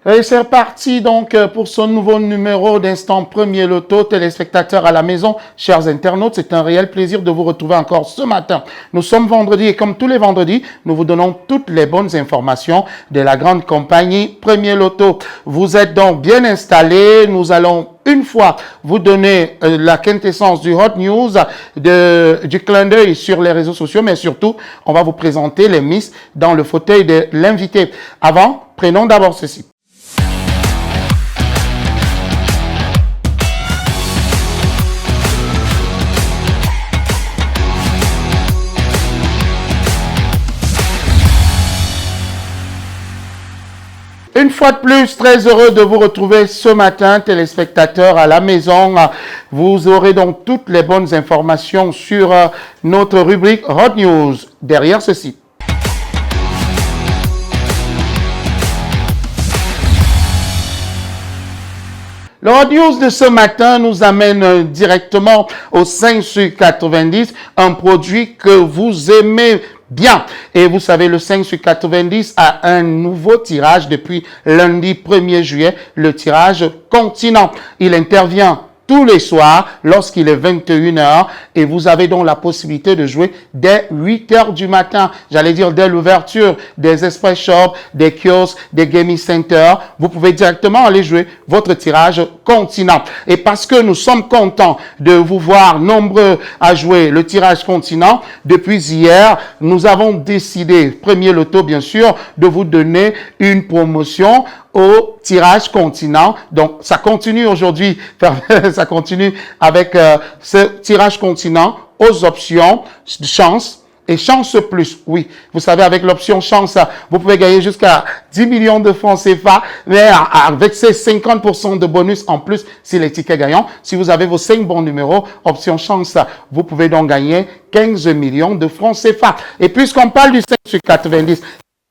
Et c'est reparti donc pour ce nouveau numéro d'Instant Premier Loto. Téléspectateurs à la maison, chers internautes, c'est un réel plaisir de vous retrouver encore ce matin. Nous sommes vendredi et comme tous les vendredis, nous vous donnons toutes les bonnes informations de la grande compagnie Premier Loto. Vous êtes donc bien installés. Nous allons une fois vous donner la quintessence du hot news, du clin d'œil sur les réseaux sociaux, mais surtout, on va vous présenter les miss dans le fauteuil de l'invité. Avant, prenons d'abord ceci. Une fois de plus, très heureux de vous retrouver ce matin, téléspectateurs à la maison. Vous aurez donc toutes les bonnes informations sur notre rubrique Hot News derrière ceci. Le Hot News de ce matin nous amène directement au 5 sur 90, un produit que vous aimez bien. Et vous savez, le 5 sur 90 a un nouveau tirage depuis lundi 1er juillet, le tirage continent. Il intervient tous les soirs lorsqu'il est 21h et vous avez donc la possibilité de jouer dès 8h du matin. J'allais dire dès l'ouverture des Express Shops, des kiosques, des gaming centers. Vous pouvez directement aller jouer votre tirage continent. Et parce que nous sommes contents de vous voir nombreux à jouer le tirage continent, depuis hier, nous avons décidé, Premier Loto bien sûr, de vous donner une promotion au tirage continent. Donc, ça continue aujourd'hui, ça continue avec ce tirage continent aux options chance et chance plus. Oui, vous savez, avec l'option chance, vous pouvez gagner jusqu'à 10 millions de francs CFA, mais avec ces 50% de bonus en plus si les tickets gagnants. Si vous avez vos 5 bons numéros, option chance, vous pouvez donc gagner 15 millions de francs CFA. Et puisqu'on parle du 5 sur 90,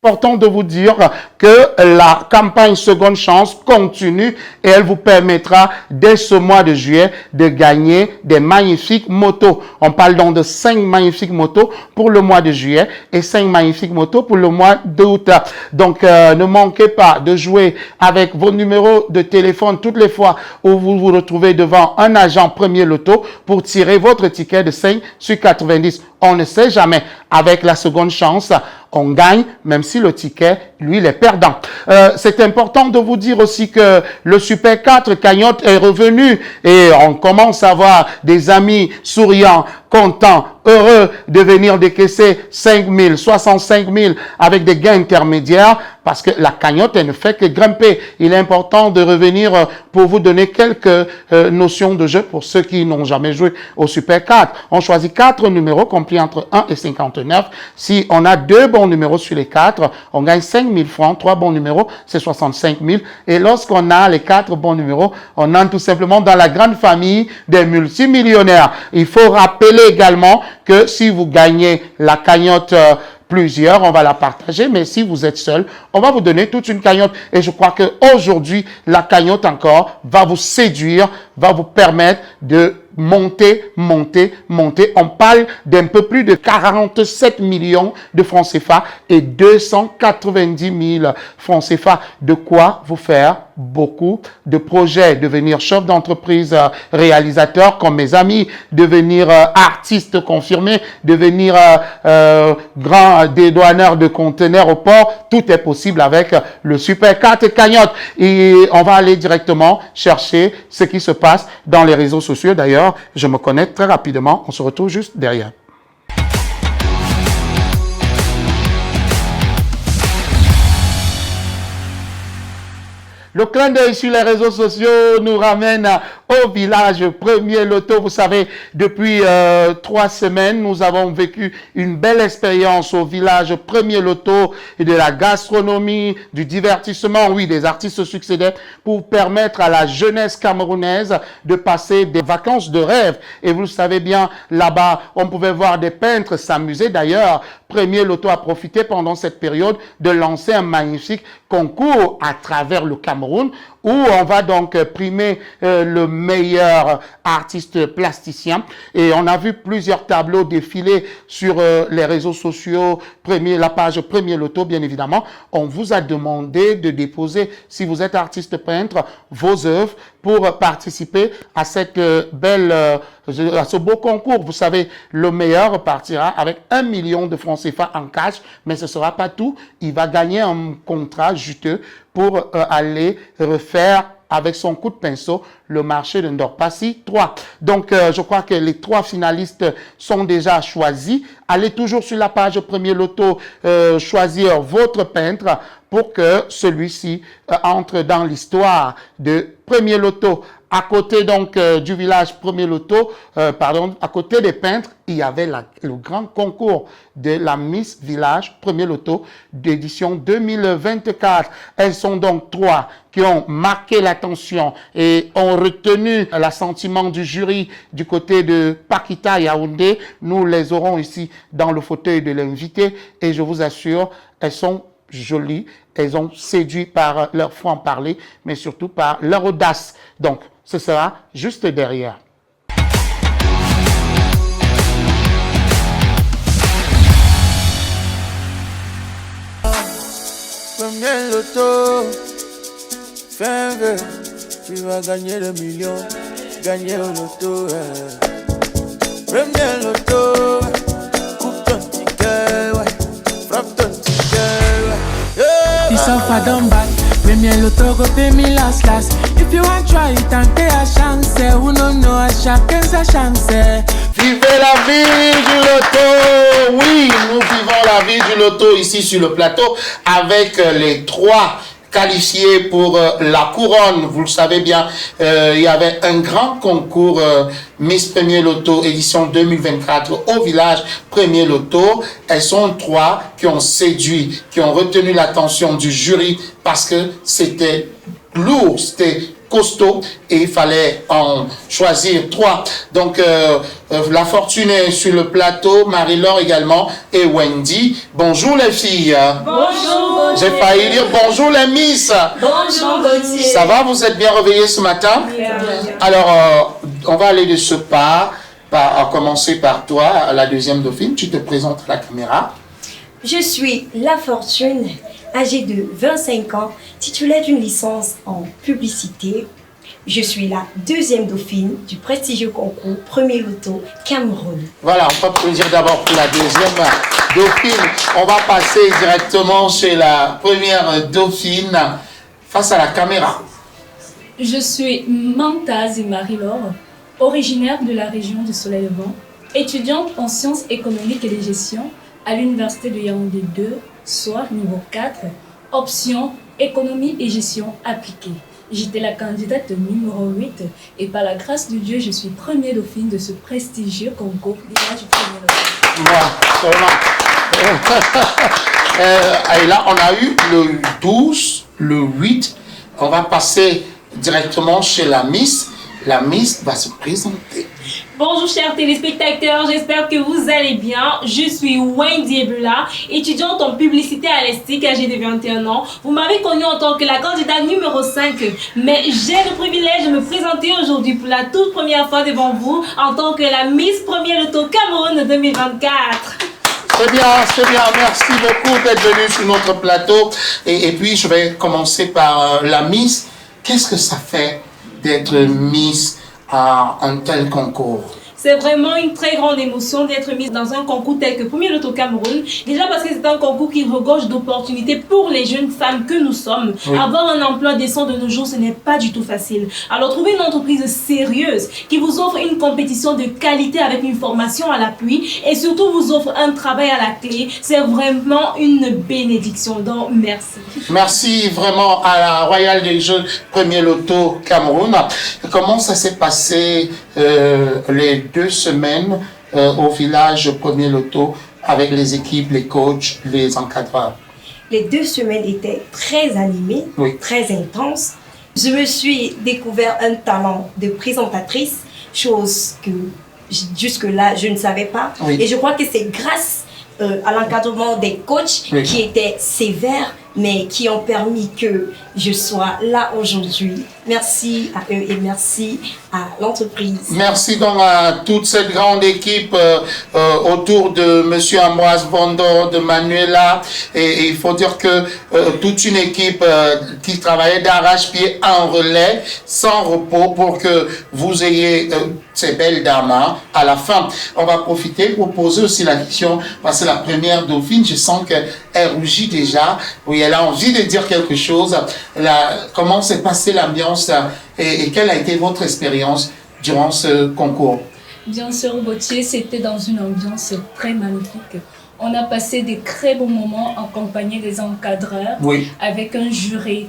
important de vous dire que la campagne Seconde Chance continue et elle vous permettra dès ce mois de juillet de gagner des magnifiques motos. On parle donc de 5 magnifiques motos pour le mois de juillet et 5 magnifiques motos pour le mois d'août. Donc ne manquez pas de jouer avec vos numéros de téléphone toutes les fois où vous vous retrouvez devant un agent Premier Loto pour tirer votre ticket de 5 sur 90. On ne sait jamais. Avec la Seconde Chance, on gagne, même si le ticket, lui, il est perdant. C'est important de vous dire aussi que le Super 4 cagnotte est revenu et on commence à voir des amis souriants, contents, heureux de venir décaisser 5 000, 65 000 avec des gains intermédiaires parce que la cagnotte, elle ne fait que grimper. Il est important de revenir pour vous donner quelques notions de jeu pour ceux qui n'ont jamais joué au Super 4. On choisit 4 numéros compris entre 1 et 59. Si on a 2 bons numéros sur les 4, on gagne 5 000 francs. 3 bons numéros, c'est 65 000. Et lorsqu'on a les 4 bons numéros, on entre tout simplement dans la grande famille des multimillionnaires. Il faut rappeler également que si vous gagnez la cagnotte plusieurs, on va la partager, mais si vous êtes seul, on va vous donner toute une cagnotte. Et je crois qu'aujourd'hui, la cagnotte encore va vous séduire, va vous permettre de monter. On parle d'un peu plus de 47 millions de francs CFA et 290 000 francs CFA. De quoi vous faire beaucoup de projets, devenir chef d'entreprise, réalisateur comme mes amis, devenir artiste confirmé, devenir grand dédouaneur de conteneurs au port. Tout est possible avec le Super 4 cagnotte. Et on va aller directement chercher ce qui se passe dans les réseaux sociaux. D'ailleurs, je me connecte très rapidement. On se retrouve juste derrière. Le clin d'œil sur les réseaux sociaux nous ramène au village Premier Loto. Vous savez, depuis 3 semaines, nous avons vécu une belle expérience au village Premier Loto et de la gastronomie, du divertissement, oui, des artistes succédaient pour permettre à la jeunesse camerounaise de passer des vacances de rêve. Et vous le savez bien, là-bas, on pouvait voir des peintres s'amuser. D'ailleurs, Premier Loto a profité pendant cette période de lancer un magnifique concours à travers le Cameroun où on va donc primer le meilleur artiste plasticien. Et on a vu plusieurs tableaux défiler sur les réseaux sociaux, la page Premier Loto, bien évidemment. On vous a demandé de déposer, si vous êtes artiste peintre, vos œuvres pour participer à cette à ce beau concours. Vous savez, le meilleur partira avec 1 million de francs CFA en cash, mais ce ne sera pas tout. Il va gagner un contrat juteux pour aller refaire avec son coup de pinceau le marché de Ndorpassi 3. Donc, je crois que les 3 finalistes sont déjà choisis. Allez toujours sur la page Premier Loto, choisir votre peintre pour que celui-ci entre dans l'histoire de Premier Loto. À côté donc du village Premier Loto, à côté des peintres, il y avait le grand concours de la Miss Village Premier Loto d'édition 2024. Elles sont donc 3 qui ont marqué l'attention et ont retenu l'assentiment du jury du côté de Paquita Yaoundé. Nous les aurons ici dans le fauteuil de l'invité et je vous assure, elles sont jolies, elles ont séduit par leur franc-parler, mais surtout par leur audace. Donc, ce sera juste derrière. Premier loto, fais un vœu, tu vas gagner le million, gagner au loto. Premier loto, coupe ton ticket, ouais, frappe ton ticket, ouais. You suffer done bad. Premier loto go pay me last. If you want try it and take a chance, who no know a chacun sa chance. Vivez la vie du loto. Oui, nous vivons la vie du loto ici sur le plateau avec les 3 qualifiés pour la couronne. Vous le savez bien, il y avait un grand concours Miss Premier Loto édition 2024 au village Premier Loto. Elles sont 3 qui ont séduit, qui ont retenu l'attention du jury parce que c'était lourd, c'était costaud et il fallait en choisir 3. Donc, la fortune est sur le plateau, Marie-Laure également et Wendy. Bonjour les filles. Bonjour. J'ai failli dire bonjour les miss. Bonjour Gauthier. Ça va, vous êtes bien réveillés ce matin? Bien. Alors, on va aller de ce pas, à commencer par toi, la deuxième dauphine. Tu te présentes à la caméra. Je suis La Fortune, âgée de 25 ans, titulaire d'une licence en publicité. Je suis la deuxième dauphine du prestigieux concours Premier Loto Cameroun. Voilà, on peut applaudir d'abord pour la deuxième dauphine. On va passer directement chez la première dauphine face à la caméra. Je suis Mantaz Marie-Laure, originaire de la région du Soleil Levant, étudiante en sciences économiques et de gestion à l'université de Yaoundé 2, soit niveau 4, option économie et gestion appliquée. J'étais la candidate numéro 8 et par la grâce de Dieu, je suis première dauphine de ce prestigieux concours Village du Premier Loto. Et là, on a eu le 12, le 8. On va passer directement chez la Miss. La Miss va se présenter. Bonjour chers téléspectateurs, j'espère que vous allez bien. Je suis Wendy Ebula, étudiante en publicité à l'ESTIC, âgée de 21 ans. Vous m'avez connue en tant que la candidate numéro 5, mais j'ai le privilège de me présenter aujourd'hui pour la toute première fois devant vous en tant que la Miss Premier Loto Cameroun 2024. C'est bien, merci beaucoup d'être venu sur notre plateau. Et puis je vais commencer par la Miss. Qu'est-ce que ça fait d'être Miss à un tel concours? C'est vraiment une très grande émotion d'être mise dans un concours tel que Premier Loto Cameroun. Déjà parce que c'est un concours qui regorge d'opportunités pour les jeunes femmes que nous sommes. Oui. Avoir un emploi décent de nos jours, ce n'est pas du tout facile. Alors trouver une entreprise sérieuse qui vous offre une compétition de qualité avec une formation à l'appui et surtout vous offre un travail à la clé, c'est vraiment une bénédiction. Donc merci. Merci vraiment à la Royale des Jeux Premier Loto Cameroun. Comment ça s'est passé les 2 semaines au village Premier Loto avec les équipes, les coachs, les encadreurs? Les 2 semaines étaient très animées, oui, très intenses. Je me suis découvert un talent de présentatrice, chose que jusque-là je ne savais pas. Oui. Et je crois que c'est grâce à l'encadrement des coachs, oui, qui étaient sévères, mais qui ont permis que je sois là aujourd'hui Merci à eux et merci à l'entreprise. Merci donc à toute cette grande équipe autour de Monsieur Ambroise Bondo, de Manuela. Et il faut dire que toute une équipe qui travaillait d'arrache-pied en relais, sans repos, pour que vous ayez ces belles dames. Hein. À la fin, on va profiter pour poser aussi la question, parce que la première dauphine, je sens qu'elle rougit déjà. Oui, elle a envie de dire quelque chose. Comment s'est passée l'ambiance et quelle a été votre expérience durant ce concours? Bien sûr, Gauthier, c'était dans une ambiance très magnifique. On a passé des très bons moments accompagnés des encadreurs, Oui. avec un jury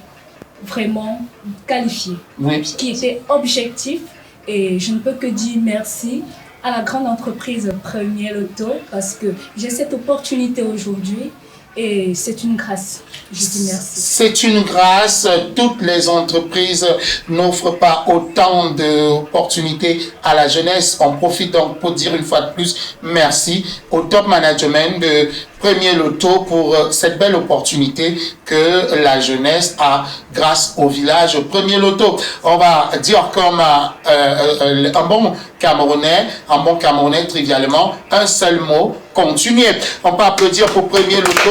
vraiment qualifié, Oui. qui était objectif. Et je ne peux que dire merci à la grande entreprise Premier Loto parce que j'ai cette opportunité aujourd'hui et c'est une grâce. Je dis merci. C'est une grâce. Toutes les entreprises n'offrent pas autant d'opportunités à la jeunesse. On profite donc pour dire une fois de plus merci au top management de Premier Loto pour cette belle opportunité que la jeunesse a grâce au village Premier Loto. On va dire comme un bon Camerounais trivialement, un seul mot, continuez. On peut applaudir pour Premier Loto.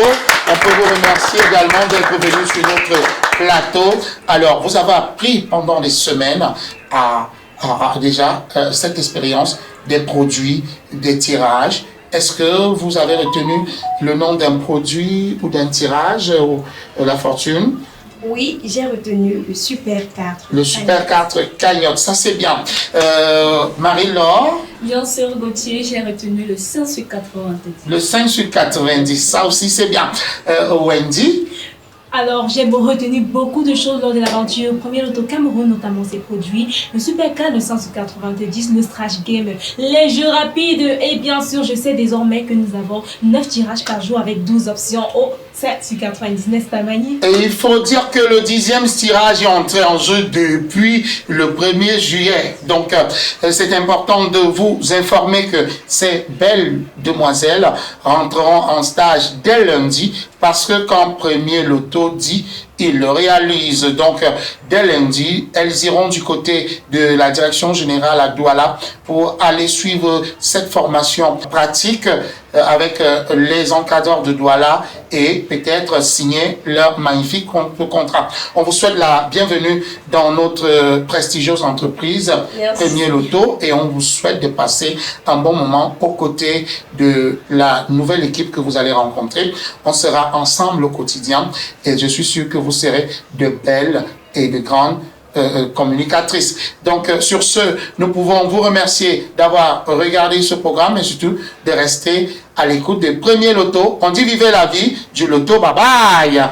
On peut vous remercier également d'être venu sur notre plateau. Alors, vous avez appris pendant des semaines à déjà cette expérience des produits, des tirages. Est-ce que vous avez retenu le nom d'un produit ou d'un tirage, la fortune? Oui, j'ai retenu le Super 4. Le Super 4 cagnotte, ça c'est bien. Marie-Laure? Bien sûr, Gauthier, j'ai retenu le 5 sur 90. Le 5 sur 90, ça aussi c'est bien. Wendy? Alors, j'ai retenu beaucoup de choses lors de l'aventure. Premier Loto Cameroun, notamment ses produits, le Super 4, le 100 sur 90, le Strash Game, les jeux rapides. Et bien sûr, je sais désormais que nous avons 9 tirages par jour avec 12 options au 7 sur 90, n'est-ce pas, Mani? Et il faut dire que le 10e tirage est entré en jeu depuis le 1er juillet. Donc, c'est important de vous informer que ces belles demoiselles rentreront en stage dès lundi parce que quand Premier Loto dit, il le réalise. Donc, dès lundi, elles iront du côté de la direction générale à Douala pour aller suivre cette formation pratique avec les encadreurs de Douala et peut-être signer leur magnifique contrat. On vous souhaite la bienvenue dans notre prestigieuse entreprise Premier Loto et on vous souhaite de passer un bon moment aux côtés de la nouvelle équipe que vous allez rencontrer. On sera ensemble au quotidien et je suis sûr que vous serez de belles et de grandes communicatrice. Donc, sur ce, nous pouvons vous remercier d'avoir regardé ce programme et surtout de rester à l'écoute de Premier Loto. On dit vivez la vie du Loto. Bye bye!